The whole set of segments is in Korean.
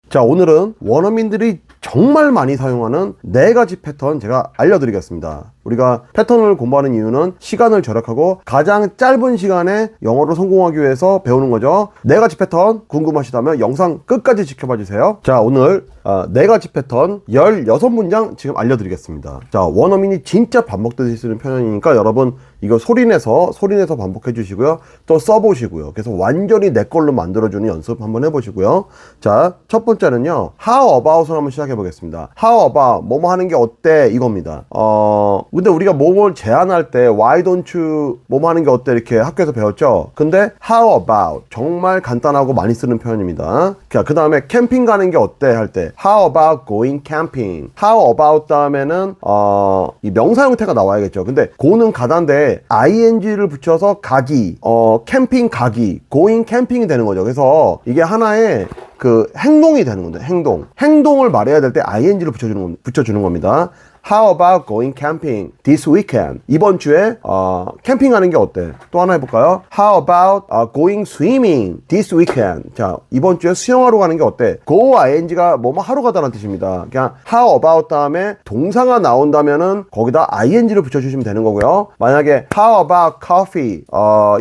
자, 오늘은 원어민들이 정말 많이 사용하는 4가지 패턴 제가 알려드리겠습니다. 우리가 패턴을 공부하는 이유는 시간을 절약하고 가장 짧은 시간에 영어를 성공하기 위해서 배우는 거죠. 4가지 패턴 궁금하시다면 영상 끝까지 지켜봐 주세요. 자, 오늘 4가지 패턴 16문장 지금 알려드리겠습니다. 자, 원어민이 진짜 반복되듯이 쓰는 표현이니까 여러분 이거 소리내서 반복해 주시고요. 또 써보시고요. 그래서 완전히 내 걸로 만들어주는 연습 한번 해보시고요. 자, 첫 번째는요. How about을 한번 시작해 보겠습니다. How about, 뭐뭐 하는 게 어때? 이겁니다. 근데 우리가 뭐뭘 제안할 때 Why don't you, 뭐뭐 하는 게 어때? 이렇게 학교에서 배웠죠. 근데 How about, 정말 간단하고 많이 쓰는 표현입니다. 그 다음에 캠핑 가는 게 어때? 할 때 How about going camping? How about 다음에는 이 명사 형태가 나와야겠죠. 근데 go는 가다인데 ing를 붙여서 가기, 캠핑 가기, going camping이 되는 거죠. 그래서 이게 하나의 그 행동이 되는 건데, 행동을 말해야 될 때 ing를 붙여주는 겁니다. How about going camping this weekend? 이번 주에 캠핑하는 게 어때? 또 하나 해볼까요? How about going swimming this weekend? 자, 이번 주에 수영하러 가는 게 어때? go ing가 뭐뭐 하러 가다라는 뜻입니다. 그냥 how about 다음에 동사가 나온다면은 거기다 ing를 붙여주시면 되는 거고요. 만약에 how about coffee?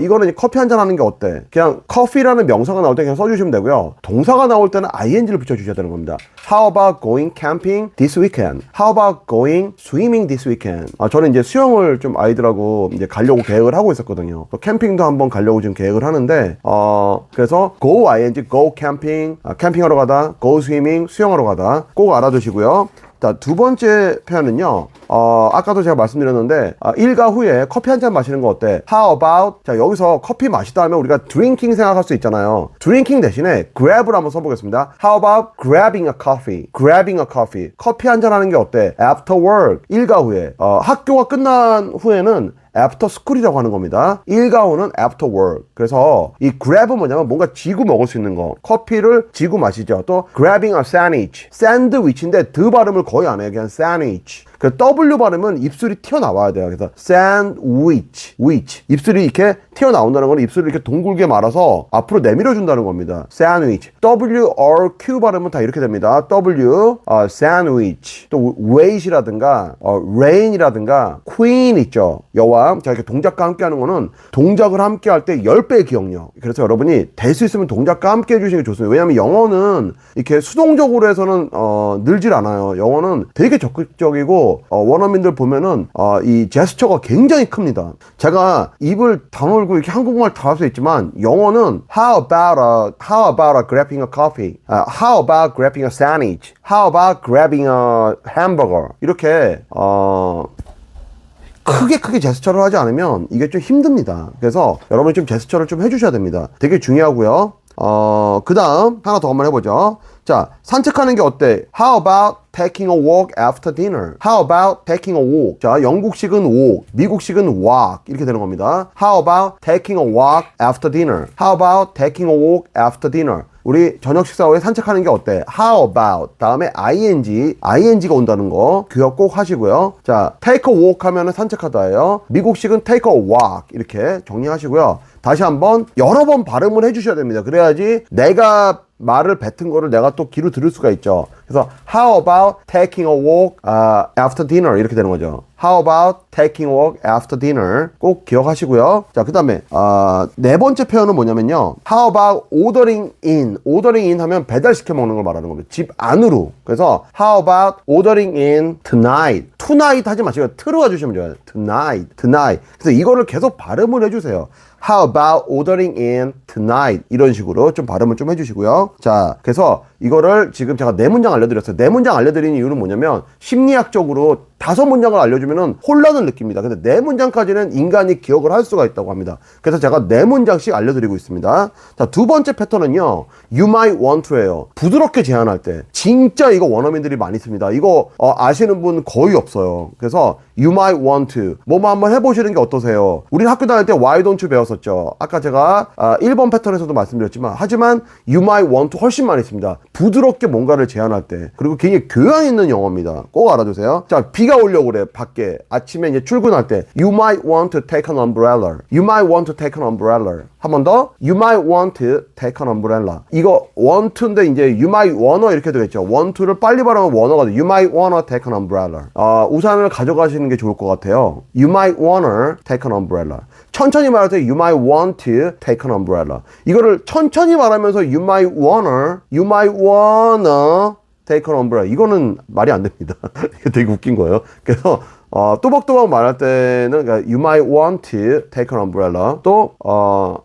이거는 커피 한잔 하는 게 어때? 그냥 coffee라는 명사가 나올 때 그냥 써주시면 되고요. 동사가 나올 때는 ing를 붙여주셔야 되는 겁니다. How about going camping this weekend? How about going swimming this weekend? 저는 이제 수영을 좀 아이들하고 이제 가려고 계획을 하고 있었거든요. 또 캠핑도 한번 가려고 지금 계획을 하는데, 그래서 go ing, go camping, 캠핑하러 가다, go swimming, 수영하러 가다 꼭 알아두시고요. 자, 두 번째 표현은요. 아까도 제가 말씀드렸는데 일과 후에 커피 한 잔 마시는 거 어때? How about? 자, 여기서 커피 마시다 하면 우리가 drinking 생각할 수 있잖아요. drinking 대신에 grab을 한번 써보겠습니다. How about grabbing a coffee? grabbing a coffee. 커피 한 잔 하는 게 어때? After work. 일과 후에. 학교가 끝난 후에는 after school이라고 하는 겁니다. 일과 후는 after work. 그래서 이 grab은 뭐냐면 뭔가 지고 먹을 수 있는 거. 커피를 지고 마시죠. 또 grabbing a sandwich. 샌드위치인데 드 발음을 거의 안 해요. 그냥 sandwich. 그 W 발음은 입술이 튀어나와야 돼요. 그래서 sandwich, 입술이 이렇게 튀어나온다는 건 입술을 이렇게 둥글게 말아서 앞으로 내밀어준다는 겁니다. sandwich. W, R, Q 발음은 다 이렇게 됩니다. W, sandwich. 또 wait이라든가 rain이라든가 queen 있죠. 여왕. 자, 이렇게 동작과 함께 하는 거는 동작을 함께 할 때 10배의 기억력. 그래서 여러분이 될 수 있으면 동작과 함께 해주시는 게 좋습니다. 왜냐하면 영어는 이렇게 수동적으로 해서는 늘질 않아요. 영어는 되게 적극적이고 원어민들 보면은 이 제스처가 굉장히 큽니다. 제가 입을 다물고 이렇게 한국말 다 할 수 있지만 영어는 how about grabbing a coffee? How about grabbing a sandwich? How about grabbing a hamburger? 이렇게 크게 제스처를 하지 않으면 이게 좀 힘듭니다. 그래서 여러분이 좀 제스처를 좀 해주셔야 됩니다. 되게 중요하고요. 그 다음 하나 더 한번 해보죠. 자, 산책하는 게 어때? How about taking a walk after dinner? How about taking a walk? 자, 영국식은 walk, 미국식은 walk 이렇게 되는 겁니다. How about taking a walk after dinner? How about taking a walk after dinner? 우리 저녁 식사 후에 산책하는 게 어때? How about? 다음에 ing가 온다는 거 기억 꼭 하시고요. 자, take a walk 하면은 산책하다예요. 미국식은 take a walk 이렇게 정리하시고요. 다시 한번 여러 번 발음을 해주셔야 됩니다. 그래야지 내가 말을 뱉은 거를 내가 또 귀로 들을 수가 있죠. 그래서 how about taking a walk after dinner 이렇게 되는 거죠. How about taking a walk after dinner 꼭 기억하시고요. 자, 그 다음에 네 번째 표현은 뭐냐면요. How about ordering in? ordering in 하면 배달시켜 먹는 걸 말하는 겁니다. 집 안으로. 그래서 How about ordering in tonight? tonight 하지 마시고 틀어가 주시면 좋아요. tonight. 그래서 이거를 계속 발음을 해주세요. How about ordering in tonight? 이런 식으로 좀 발음을 좀 해주시고요. 자, 그래서 이거를 지금 제가 4문장 알려드렸어요. 4문장 알려드리는 이유는 뭐냐면 심리학적으로 5문장을 알려주면은 혼란을 느낍니다. 근데 4문장까지는 인간이 기억을 할 수가 있다고 합니다. 그래서 제가 4문장씩 알려드리고 있습니다. 자, 두 번째 패턴은요. You might want to예요. 부드럽게 제안할 때. 진짜 이거 원어민들이 많이 씁니다. 이거 아시는 분 거의 없어요. 그래서 You might want to. 뭐뭐 한번 해보시는 게 어떠세요? 우리 학교 다닐 때 Why don't you 배웠었죠. 아까 제가 1번 패턴에서도 말씀드렸지만 하지만 You might want to 훨씬 많이 씁니다. 부드럽게 뭔가를 제안할 때, 그리고 굉장히 교양 있는 영어입니다. 꼭 알아두세요. 자, 비가 오려고 그래. 밖에 아침에 이제 출근할 때 You might want to take an umbrella. You might want to take an umbrella. 한 번 더. You might want to take an umbrella. 이거 want to인데 이제 you might wanna 이렇게 되겠죠. want to를 빨리 발음하면 wanna가 돼. You might wanna take an umbrella. 우산을 가져가시는 게 좋을 것 같아요. You might wanna take an umbrella. 천천히 말할 때 you might want to take an umbrella. 이거를 천천히 말하면서 you might wanna take an umbrella. 이거는 말이 안 됩니다. 이게 되게 웃긴 거예요. 그래서 또박또박 말할 때는 그러니까 you might want to take an umbrella. 또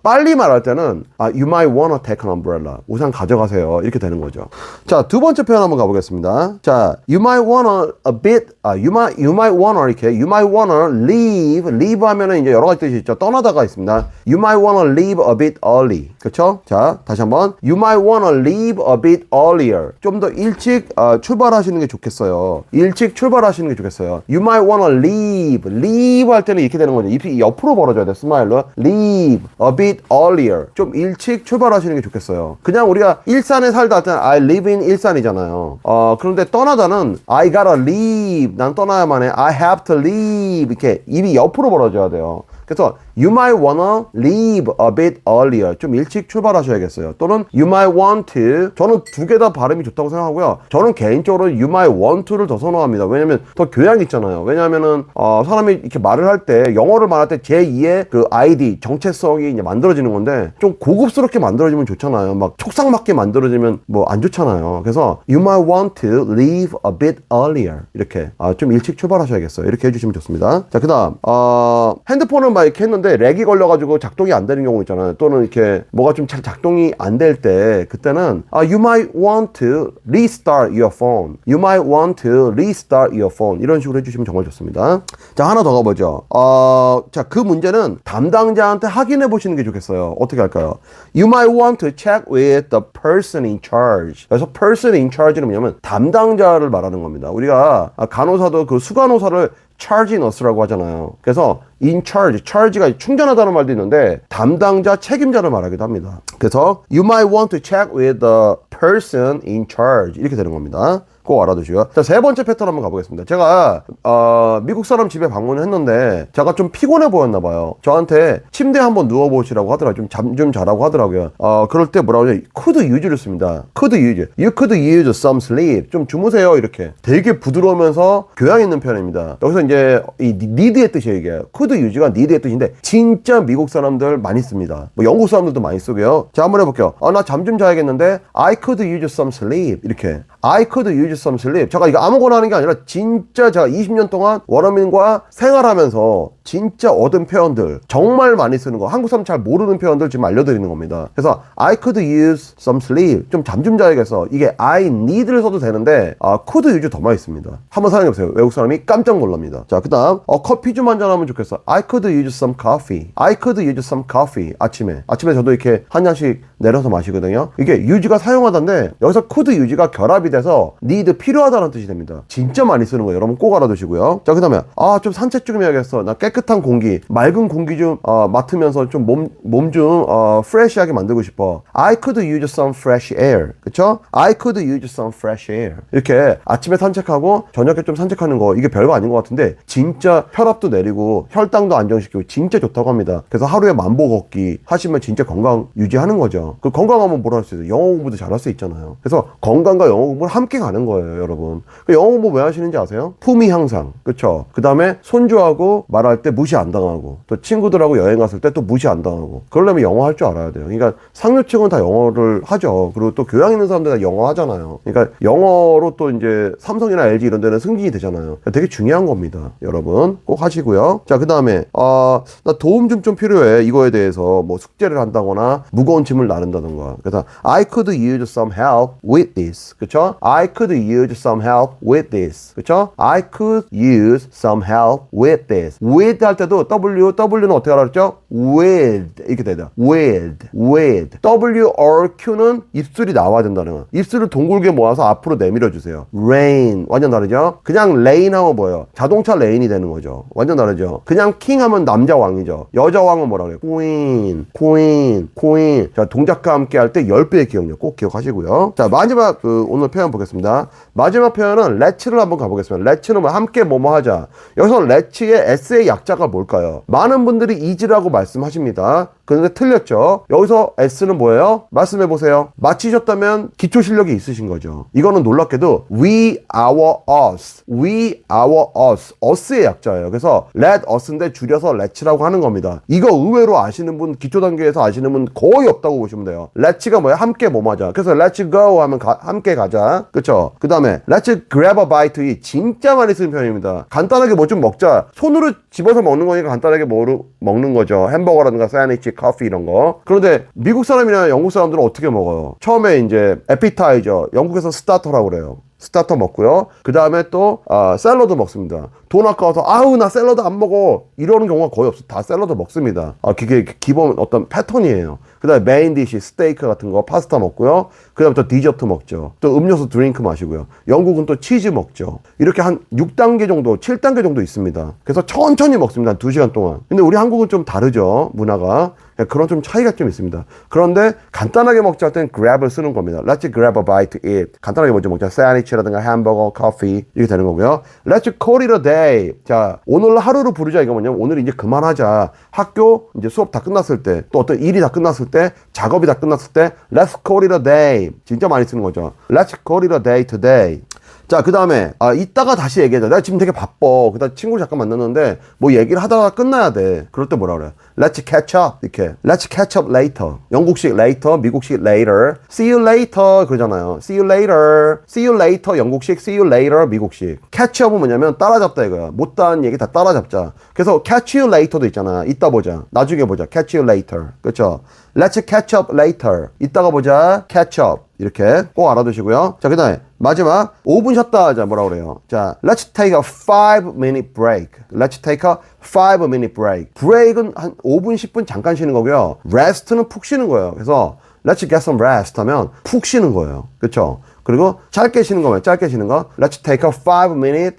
빨리 말할 때는 you might wanna take an umbrella. 우산 가져가세요. 이렇게 되는 거죠. 자, 두 번째 표현 한번 가보겠습니다. 자, you might wanna a bit, you might wanna 이렇게 you might wanna leave 하면은 이제 여러 가지 뜻이 있죠. 떠나다가 있습니다. You might wanna leave a bit early. 그렇죠? 자, 다시 한번 you might wanna leave a bit earlier. 좀 더 일찍 출발하시는 게 좋겠어요. 일찍 출발하시는 게 좋겠어요. You might wanna leave 할 때는 이렇게 되는 거죠. 이 옆으로 벌어져야 돼. 스마일로 leave a bit earlier. 좀 일찍 출발하시는 게 좋겠어요. 그냥 우리가 일산에 살다 할 때는 I live in 일산이잖아요. 그런데 떠나다는 I gotta leave. 난 떠나야만 해. I have to leave. 이렇게 입이 옆으로 벌어져야 돼요. 그래서 you might wanna leave a bit earlier. 좀 일찍 출발하셔야겠어요. 또는 you might want to. 저는 두 개 다 발음이 좋다고 생각하고요. 저는 개인적으로 you might want to를 더 선호합니다. 왜냐면 더 교양 있잖아요. 왜냐면은 사람이 이렇게 말을 할 때 영어를 말할 때 제2의 그 ID 정체성이 이제 만들어지는 건데 좀 고급스럽게 만들어지면 좋잖아요. 막 촉상맞게 만들어지면 뭐 안 좋잖아요. 그래서 you might want to leave a bit earlier. 이렇게 좀 일찍 출발하셔야겠어요. 이렇게 해주시면 좋습니다. 자, 그다음 핸드폰을 막 이렇게 했는데 렉이 걸려가지고 작동이 안 되는 경우 있잖아요. 또는 이렇게 뭐가 좀 잘 작동이 안 될 때 그때는 you might want to restart your phone. You might want to restart your phone. 이런 식으로 해주시면 정말 좋습니다. 자, 하나 더 가보죠. 자, 그 문제는 담당자한테 확인해 보시는 게 좋겠어요. 어떻게 할까요? You might want to check with the person in charge. 그래서 person in charge는 뭐냐면 담당자를 말하는 겁니다. 우리가 간호사도 그 수간호사를 charge nurse라고 하잖아요. 그래서 in charge, charge가 충전하다는 말도 있는데 담당자, 책임자를 말하기도 합니다. 그래서 you might want to check with the person in charge 이렇게 되는 겁니다. 꼭 알아두시고요. 자, 세 번째 패턴 한번 가보겠습니다. 제가 미국 사람 집에 방문을 했는데 제가 좀 피곤해 보였나 봐요. 저한테 침대에 한번 누워보시라고 하더라고요. 잠 좀 자라고 하더라고요. 그럴 때 뭐라고 하죠? could use를 씁니다. could use. You could use some sleep. 좀 주무세요. 이렇게. 되게 부드러우면서 교양 있는 표현입니다. 여기서 이제 이 need의 뜻이에요. 이게. could use가 need의 뜻인데 진짜 미국 사람들 많이 씁니다. 뭐 영국 사람들도 많이 쓰고요. 자, 한번 해볼게요. 나 잠 좀 자야겠는데 I could use some sleep. 이렇게. I could use some sleep. 제가 이거 아무거나 하는 게 아니라 진짜 제가 20년 동안 원어민과 생활하면서 진짜 얻은 표현들 정말 많이 쓰는 거 한국 사람 잘 모르는 표현들 지금 알려드리는 겁니다. 그래서 I could use some sleep. 좀 잠 좀 자야겠어. 이게 I need를 써도 되는데 could use 더 많이 씁니다. 한번 사용해보세요. 외국 사람이 깜짝 놀랍니다. 자, 그 다음 커피 좀 한잔 하면 좋겠어. I could use some coffee. I could use some coffee. 아침에 저도 이렇게 한 잔씩 내려서 마시거든요. 이게 use가 사용하다인데 여기서 could use가 결합이 돼서 need 필요하다는 뜻이 됩니다. 진짜 많이 쓰는 거예요. 여러분 꼭 알아두시고요. 자, 그 다음에 좀 산책 좀 해야겠어. 나 깨끗한 공기, 맑은 공기 좀 맡으면서 좀 몸 좀 프레시하게 만들고 싶어. I could use some fresh air. 그쵸? I could use some fresh air. 이렇게 아침에 산책하고 저녁에 좀 산책하는 거 이게 별거 아닌 것 같은데 진짜 혈압도 내리고 혈당도 안정시키고 진짜 좋다고 합니다. 그래서 하루에 10,000보 걷기 하시면 진짜 건강 유지하는 거죠. 그 건강하면 뭘 할 수 있어요? 영어 공부도 잘할 수 있잖아요. 그래서 건강과 영어 공부를 함께 가는 거예요, 여러분. 그 영어 공부 왜 하시는지 아세요? 품위 향상. 그쵸? 그 다음에 손주하고 말할 때 무시 안 당하고 또 친구들하고 여행 갔을 때 또 무시 안 당하고 그러려면 영어 할 줄 알아야 돼요. 그러니까 상류층은 다 영어를 하죠. 그리고 또 교양 있는 사람들 다 영어 하잖아요. 그러니까 영어로 또 이제 삼성이나 LG 이런 데는 승진이 되잖아요. 되게 중요한 겁니다. 여러분 꼭 하시고요. 자, 그 다음에 나 도움 좀 필요해. 이거에 대해서 뭐 숙제를 한다거나 무거운 짐을 나른다던가. 그래서 I could use some help with this. 그쵸? I could use some help with this. 그쵸? I could use some help with this. with 할 때도 W는 어떻게 알았죠? with 이렇게 되죠. with W, R, Q는 입술이 나와야 된다는 거. 입술을 둥글게 모아서 앞으로 내밀어 주세요. rain 완전 다르죠? 그냥 rain 하면 뭐예요? 자동차 레인이 되는 거죠. 완전 다르죠? 그냥 king 하면 남자 왕이죠. 여자 왕은 뭐라 그래요? queen. 자, 동작 동작과 함께 할 때 10배의 기억력 꼭 기억하시고요. 자, 마지막 오늘 표현 보겠습니다. 마지막 표현은 let's를 한번 가보겠습니다. let's는 뭐 함께 뭐뭐 하자. 여기서 let's의 S의 약자가 뭘까요? 많은 분들이 is라고 말씀하십니다. 그런데 틀렸죠. 여기서 S는 뭐예요? 말씀해보세요. 맞히셨다면 기초 실력이 있으신 거죠. 이거는 놀랍게도 we, our, us, we, our, us, us의 약자예요. 그래서 let us인데 줄여서 let's라고 하는 겁니다. 이거 의외로 아시는 분, 기초 단계에서 아시는 분 거의 없다고 보시면 돼요. let's가 뭐야? 함께 뭐 하자. 그래서 let's go 하면 함께 가자. 그쵸? 그 다음에 let's grab a bite to eat. 진짜 많이 쓰는 표현입니다. 간단하게 뭐 좀 먹자. 손으로 집어서 먹는 거니까 간단하게 먹는 거죠. 햄버거라든가 샌드위치, 커피 이런 거. 그런데 미국 사람이나 영국 사람들은 어떻게 먹어요? 처음에 이제 에피타이저, 영국에서 스타터라고 그래요. 스타터 먹고요. 그 다음에 또 샐러드 먹습니다. 돈 아까워서 아우 나 샐러드 안 먹어 이러는 경우가 거의 없어. 다 샐러드 먹습니다. 그게 기본 어떤 패턴이에요. 그 다음에 메인 디시, 스테이크 같은 거 파스타 먹고요. 그 다음에 또 디저트 먹죠. 또 음료수 드링크 마시고요. 영국은 또 치즈 먹죠. 이렇게 한 6단계 정도 7단계 정도 있습니다. 그래서 천천히 먹습니다. 한 2시간 동안. 근데 우리 한국은 좀 다르죠. 문화가. 그런 좀 차이가 좀 있습니다. 그런데 간단하게 먹자 할 때는 grab을 쓰는 겁니다. Let's grab a bite to eat. 간단하게 먼저 먹자. 샌드위치라든가 햄버거, 커피 이렇게 되는 거고요. Let's call it a day. 자, 오늘 하루를 부르자 이거 뭐냐면 오늘 이제 그만하자. 학교 이제 수업 다 끝났을 때 또 어떤 일이 다 끝났을 때 작업이 다 끝났을 때 Let's call it a day. 진짜 많이 쓰는 거죠. Let's call it a day today. 자, 그 다음에 이따가 다시 얘기하자. 내가 지금 되게 바빠. 그 다음에 친구를 잠깐 만났는데 뭐 얘기를 하다가 끝나야 돼. 그럴 때 뭐라 그래요? Let's catch up. 이렇게 Let's catch up later. 영국식 later, 미국식 later. See you later 그러잖아요. See you later. See you later 영국식, see you later 미국식. catch up은 뭐냐면 따라잡다 이거야. 못다한 얘기 다 따라잡자. 그래서 catch you later도 있잖아. 이따 보자. 나중에 보자. catch you later. 그렇죠? Let's catch up later. 이따가 보자. catch up. 이렇게 꼭 알아두시고요. 자, 그 다음에 마지막 5분 쉬었다 하자. 뭐라 그래요? 자, let's take a 5-minute break. Let's take a 5-minute break. break은 한 5분, 10분 잠깐 쉬는 거고요. rest는 푹 쉬는 거예요. 그래서 let's get some rest 하면 푹 쉬는 거예요. 그렇죠? 그리고 짧게 쉬는 거면 짧게 쉬는 거 let's take a 5-minute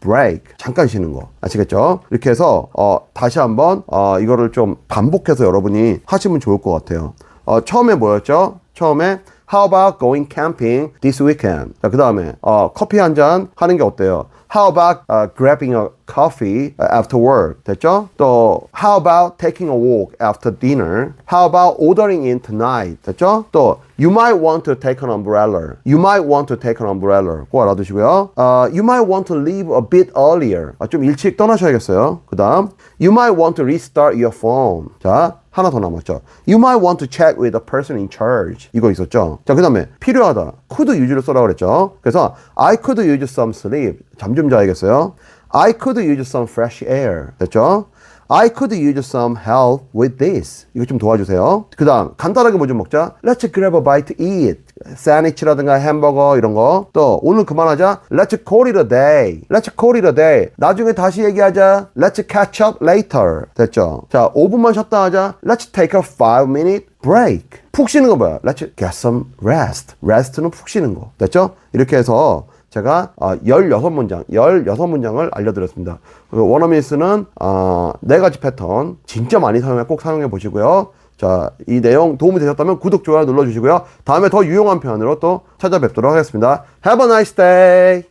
break. 잠깐 쉬는 거. 아시겠죠? 이렇게 해서 다시 한번 이거를 좀 반복해서 여러분이 하시면 좋을 것 같아요. 처음에 뭐였죠? 처음에 How about going camping this weekend? 자, 그 다음에 커피 한 잔 하는 게 어때요? How about grabbing a coffee after work? 됐죠? 또 How about taking a walk after dinner? How about ordering in tonight? 됐죠? 또 You might want to take an umbrella. You might want to take an umbrella. 꼭 알아두시고요. You might want to leave a bit earlier. 좀 일찍 떠나셔야겠어요. 그 다음 You might want to restart your phone. 자, 하나 더 남았죠. You might want to check with the person in charge. 이거 있었죠. 자, 그 다음에 필요하다. could use를 써라고 그랬죠. 그래서 I could use some sleep. 잠 좀 자야겠어요. I could use some fresh air. 됐죠? I could use some help with this. 이거 좀 도와주세요. 그 다음 간단하게 뭐 좀 먹자. Let's grab a bite to eat. 샌드위치라든가 햄버거 이런 거. 또 오늘 그만하자. Let's call it a day. Let's call it a day. 나중에 다시 얘기하자. Let's catch up later. 됐죠? 자, 5분만 쉬었다 하자. Let's take a 5-minute break. 푹 쉬는 거 뭐야? Let's get some rest. rest는 푹 쉬는 거. 됐죠? 이렇게 해서 제가 16문장을 알려드렸습니다. 원어민스는 4가지 패턴 진짜 많이 사용해 꼭 사용해 보시고요. 자, 이 내용 도움이 되셨다면 구독, 좋아요 눌러주시고요. 다음에 더 유용한 표현으로 또 찾아뵙도록 하겠습니다. Have a nice day!